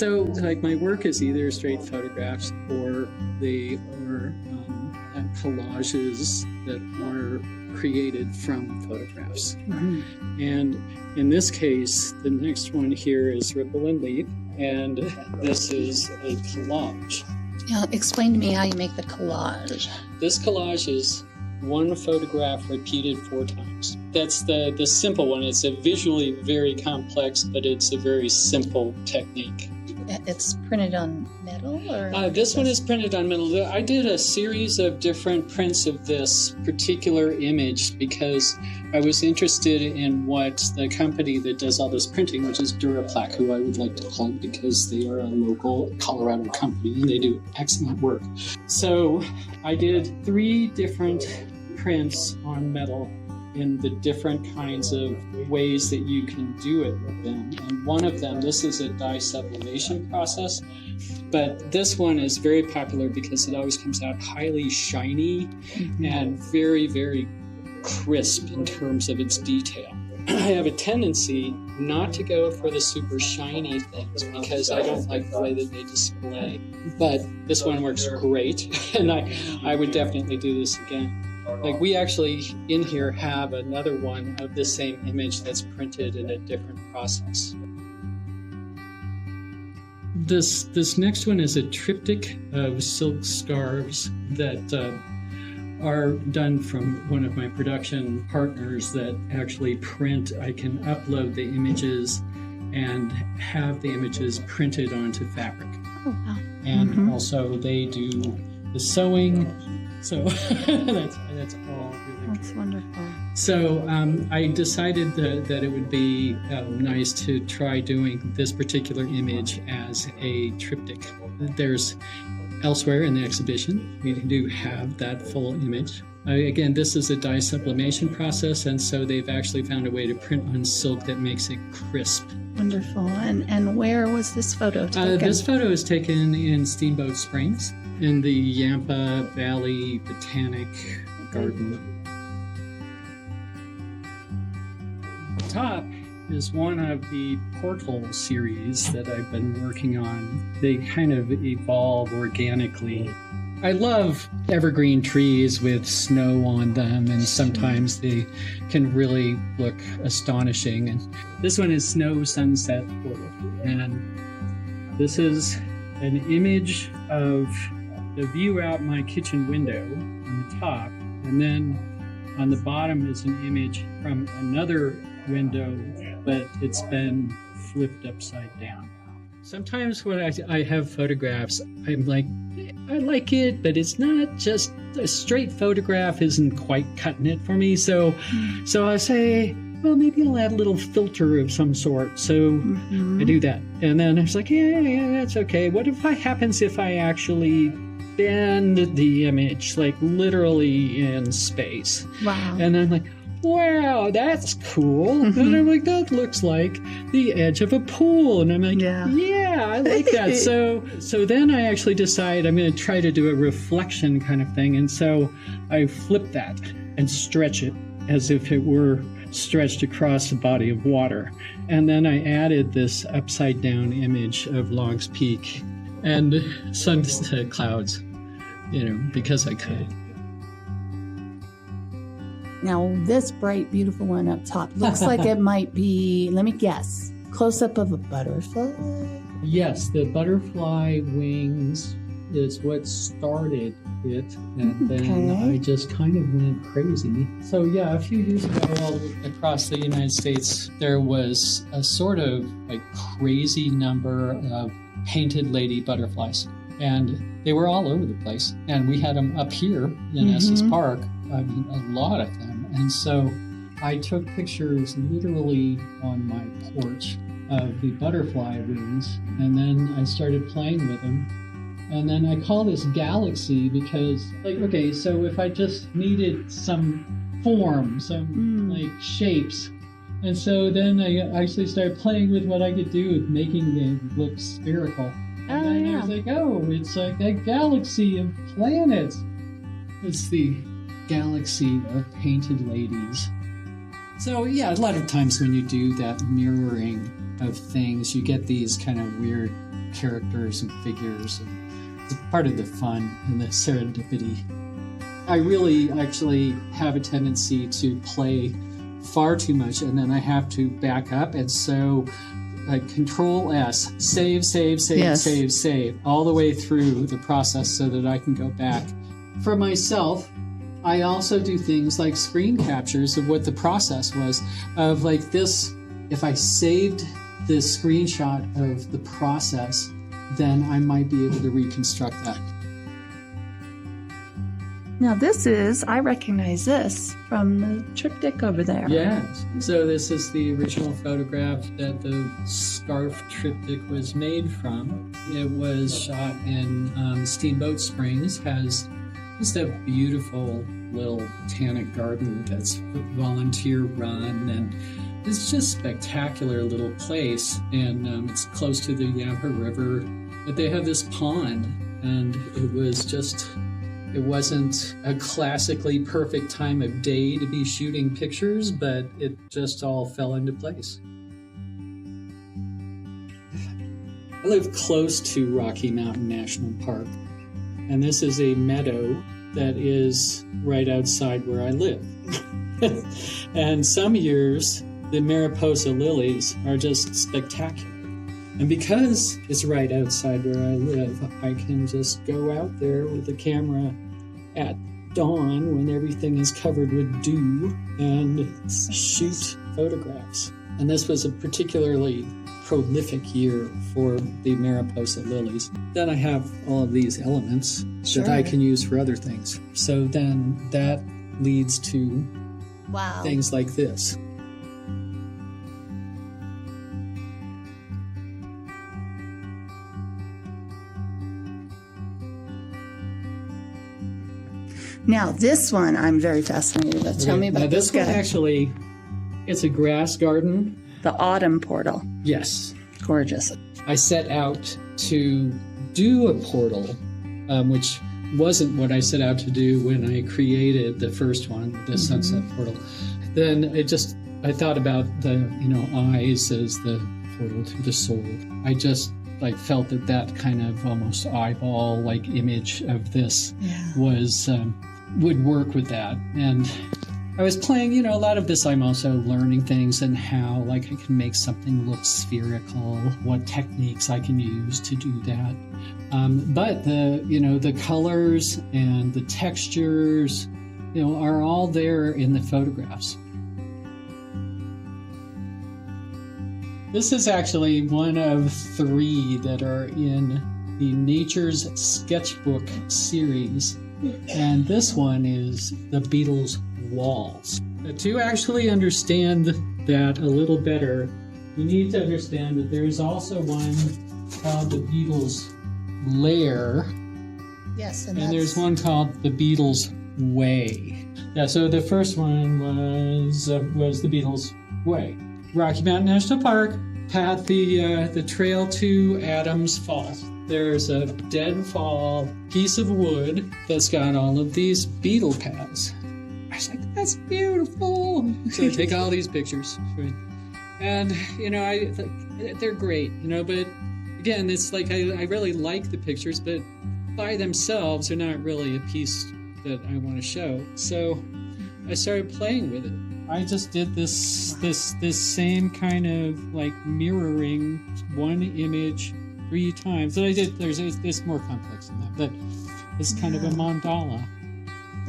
So, like, my work is either straight photographs or collages that are created from photographs. Mm-hmm. And in this case, the next one here is Ripple and Leap, and this is a collage. Now, explain to me how you make the collage. This collage is one photograph repeated 4 times. That's the simple one. It's a visually very complex, but it's a very simple technique. It's printed on metal, or this one is printed on metal. I did a series of different prints of this particular image because I was interested in what the company that does all this printing, which is Duraplaque, who I would like to plug because they are a local Colorado company and they do excellent work. So I did 3 different prints on metal in the different kinds of ways that you can do it with them. And one of them, this is a dye sublimation process, but this one is very popular because it always comes out highly shiny and very, very crisp in terms of its detail. I have a tendency not to go for the super shiny things because I don't like the way that they display. But this one works great, and I would definitely do this again. Like, we actually in here have another one of the same image that's printed in a different process. This next one is a triptych of silk scarves that are done from one of my production partners that actually print. I can upload the images and have the images printed onto fabric. Oh, wow. And also they do the sewing. So that's all really That's good. wonderful. So I decided that it would be nice to try doing this particular image as a triptych. There's elsewhere in the exhibition, we do have that full image. Again, this is a dye sublimation process, and so they've actually found a way to print on silk that makes it crisp. Wonderful. And where was this photo taken? This photo is taken in Steamboat Springs, in the Yampa Valley Botanic Garden. The top is one of the portal series that I've been working on. They kind of evolve organically. I love evergreen trees with snow on them, and sometimes they can really look astonishing. And this one is Snow Sunset Portal, and this is an image of the view out my kitchen window on the top, and then on the bottom is an image from another window, but it's been flipped upside down. Sometimes when I have photographs, I'm like, I like it, but it's not just a straight photograph isn't quite cutting it for me. So I say, well, maybe I'll add a little filter of some sort. So I do that. And then I was like, yeah, that's okay. What happens if I actually bend the image, like literally in space? Wow. And I'm like, wow, that's cool. And I'm like, that looks like the edge of a pool. And I'm like, yeah I like that. So then I actually decide I'm going to try to do a reflection kind of thing. And so I flip that and stretch it as if it were stretched across a body of water. And then I added this upside down image of Logs Peak and sunset clouds, because I could. Now, this bright, beautiful one up top looks like it might be, let me guess, close-up of a butterfly? Yes, the butterfly wings is what started it, and then I just kind of went crazy. So yeah, a few years ago, all across the United States, there was a sort of like crazy number of painted lady butterflies, and they were all over the place. And we had them up here in Estes Park. I mean, a lot of them. And so I took pictures literally on my porch of the butterfly wings, and then I started playing with them. And then I call this galaxy because, okay, so if I just needed some form, some shapes, and so then I actually started playing with what I could do with making them look spherical. And then I was like, it's like a galaxy of planets. It's the galaxy of painted ladies. So yeah, a lot of times when you do that mirroring of things, you get these kind of weird characters and figures. And it's part of the fun and the serendipity. I really actually have a tendency to play far too much, and then I have to back up, and so Control S, save, Yes. save, all the way through the process so that I can go back. For myself, I also do things like screen captures of what the process was, of like this. If I saved this screenshot of the process, then I might be able to reconstruct that. Now I recognize this from the triptych over there. Yes. So this is the original photograph that the scarf triptych was made from. It was shot in Steamboat Springs, has just a beautiful little botanic garden that's volunteer run, and it's just a spectacular little place. And it's close to the Yampa River, but they have this pond, and it wasn't a classically perfect time of day to be shooting pictures, but it just all fell into place. I live close to Rocky Mountain National Park, and this is a meadow that is right outside where I live. And some years, the Mariposa lilies are just spectacular. And because it's right outside where I live, I can just go out there with the camera at dawn when everything is covered with dew and shoot photographs. And this was a particularly prolific year for the Mariposa lilies. Then I have all of these elements that I can use for other things. So then that leads to things like this. Now, this one I'm very fascinated with. Tell me about this guy. One actually, it's a grass garden. The autumn portal. Yes. Gorgeous. I set out to do a portal, which wasn't what I set out to do when I created the first one, the sunset portal. Then I thought about the, eyes as the portal to the soul. I just felt that kind of almost eyeball image of this would work with that. And I was playing, a lot of this. I'm also learning things and how I can make something look spherical, what techniques I can use to do that. But the colors and the textures, are all there in the photographs. This is actually one of 3 that are in the Nature's Sketchbook series. And this one is the Beatles' walls. To actually understand that a little better, you need to understand that there is also one called the Beatles' Lair. Yes, and there's one called the Beatles' Way. Yeah, so the first one was the Beatles' Way. Rocky Mountain National Park, path the trail to Adams Falls. There's a deadfall piece of wood that's got all of these beetle paths. I was like, that's beautiful. So I take all these pictures. And, they're great, but again, it's I really like the pictures, but by themselves, they're not really a piece that I want to show. So I started playing with it. I just did this same kind of mirroring one image 3 times. But I did. There's more complex than that, but it's kind of a mandala.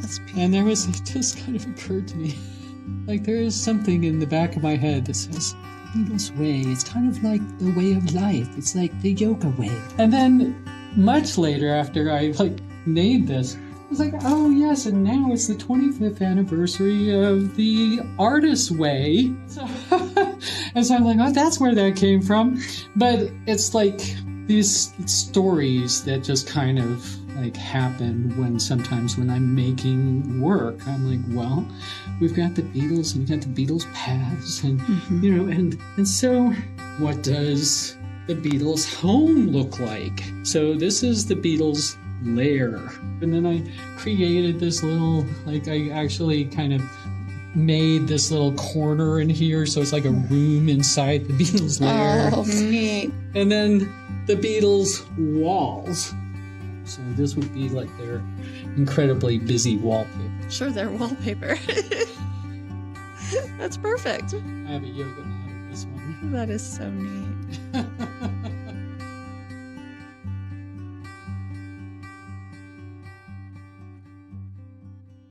That's beautiful. And there was just kind of occurred to me, there is something in the back of my head that says, Beatles' Way. It's kind of like the way of life. It's like the yoga way. And then much later, after I named this, I was like, oh yes, and now it's the 25th anniversary of the Artist's Way. And so I'm like, oh, that's where that came from. But it's these stories that just kind of happen sometimes when I'm making work. I'm like, well, we've got the Beatles and we've got the Beatles paths and and so what does the Beatles home look like? So this is the Beatles lair. And then I created this little, I actually kind of made this little corner in here, so it's like a room inside the Beatles lair. Oh, neat. And then the Beatles walls. So this would be like their incredibly busy wallpaper. Sure, their wallpaper. That's perfect. I have a yoga mat in this one. That is so neat.